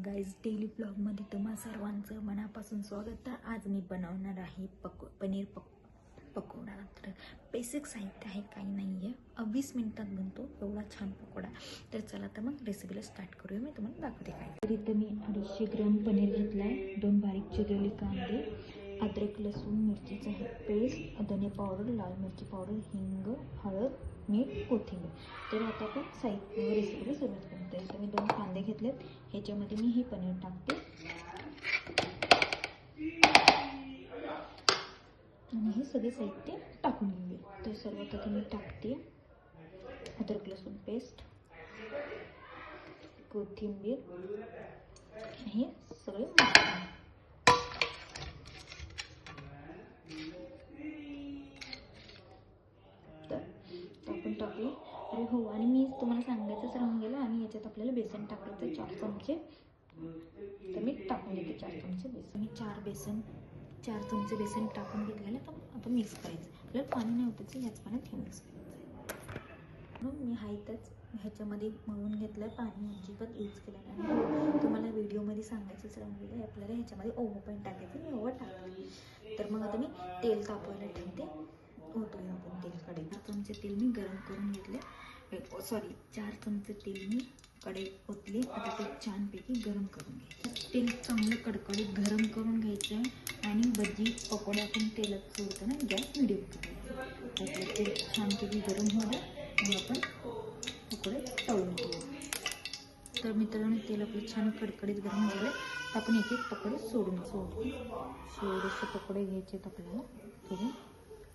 Guys, daily ब्लॉगमध्ये तुम्हा सर्वांचं मनापासून स्वागत. तर आज मी बनवणार आहे पनीर पकोडा. तर बेसिक साहित्य आहे, काही नाही आहे, 20 मिनिटात बनतो एवढा छान पकोडा. तर चला तर मग रेसिपीला स्टार्ट करूया. मी तुम्हाला दाखवते काय. तर इथं मी 250 ग्रॅम पनीर घेतला आहे, 2 बारीक चिरलेले कांदे, अद्रक लसूण मिरचीचा पेस्ट, धने पावडर, लाल मिरची पावडर, हिंग, हळद, मीठ, कोथिंबीर. तर आता आपण रेसिपीला सुरुवात करू. तर इथं मी 2 कांदे घेतलेत, ह्याच्यामध्ये मी हे पनीर टाकते आणि हे सगळे साहित्य टाकून घेऊया. तर सर्वात आधी मी टाकते अद्रक लसूण पेस्ट, कोथिंबीर, हे सगळे आपण टाकू. अरे हो, आणि मी तुम्हाला सांगायचंच राहून गेलं, आणि याच्यात आपल्याला बेसन टाकायचं 4 चमचे. तर मी टाकून देते 4 चमचे बेसन. मी 4 चमचे बेसन टाकून घेतलेलं. तर आता मिक्स करायचं. आपल्याला पाणी नाही होतं, याच पाण्यात हे मिक्स करायचं. मग मी ह्याच्यामध्ये मळून घेतलं, पाणी अजिबात यूज केलं नाही. तुम्हाला व्हिडिओमध्ये सांगायचंच राहून गेलं, आपल्याला ह्याच्यामध्ये ओवा पण टाकायचं. मी ओवा टाकते. तर मग आता मी तेल तापवायला ठेवते. ओतूया आपण तेल. 4 चमचे तेल मी गरम करून घेतले. 4 चमचे तेल मी कढईत ओतले. आता ते छानपैकी गरम करून घ्यायचं. तेल चांगलं कडकडीत गरम करून घ्यायचं आहे. आणि भजी पकोडे आपण तेलात सोडताना गॅस मिडियम करायचं. त्यातलं तेल छानपैकी गरम होईल आणि आपण पकोडे तळून घेऊ. तर मित्रांनो, तेल आपलं छान कडकडीत गरम झालं. तर आपण एक एक पकोडे सोडून थोडेसे पकोडे घ्यायचे आहेत आपल्याला. थोडे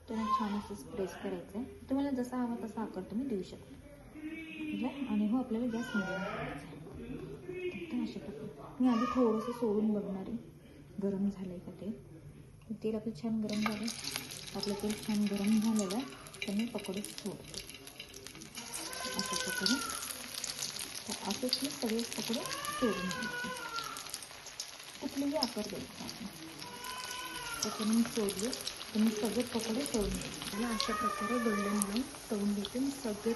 त्यांना छान असं प्रेस करायचं आहे. तुम्हाला जसा हवा तसा आकार तुम्ही देऊ शकता. आणि हो, आपल्याला गॅस मिडियम करायचा आहे. तर अशा प्रकारे मी आधी थोडंसं सोडून बघणार आहे गरम झालं आहे का ते. तेल आपलं छान गरम झालं. आपलं तेल छान गरम झालेलं आहे. तर मी पकोडे सोडते अशा प्रकारे. तर असंच मी सगळे पकोडे सोडून घ्यायचे. कुठलेही आकार द्यायचा आपण. त्याच्याने मी सोडले. तर मी सगळे पकोडे तळून घ्यायचे. मला अशा प्रकारे गोल्डन ब्राऊन तळून घ्यायचे. मी सगळे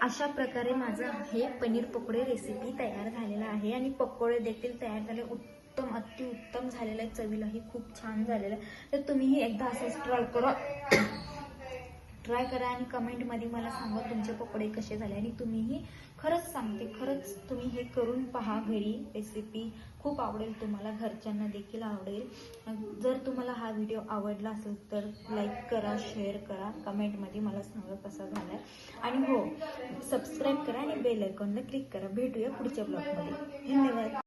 अशा प्रकारे माझं हे पनीर पकोडे रेसिपी तयार झालेलं आहे. आणि पकोडे देखील तयार झाले. उत्तम, अतिउत्तम झालेलं आहे. चवीलाही खूप छान झालेलं आहे. तर तुम्हीही एकदा असंच ट्राय करा आणि कमेंटमध्ये मला सांगा तुमचे पकोडे कसे झाले. आणि तुम्हीही खरंच सांगते, खरंच तुम्ही हे करून पहा घरी. रेसिपी खूप आवडेल तुम्हाला, घरच्यांना देखील आवडेल. जर तुम्हाला हा व्हिडिओ आवडला असेल तर लाईक करा, शेअर करा, कमेंटमध्ये मला सांगा कसा झाला. आणि हो, सबस्क्राईब करा आणि बेल आयकॉनला क्लिक करा. भेटूया पुढच्या ब्लॉगमध्ये. धन्यवाद.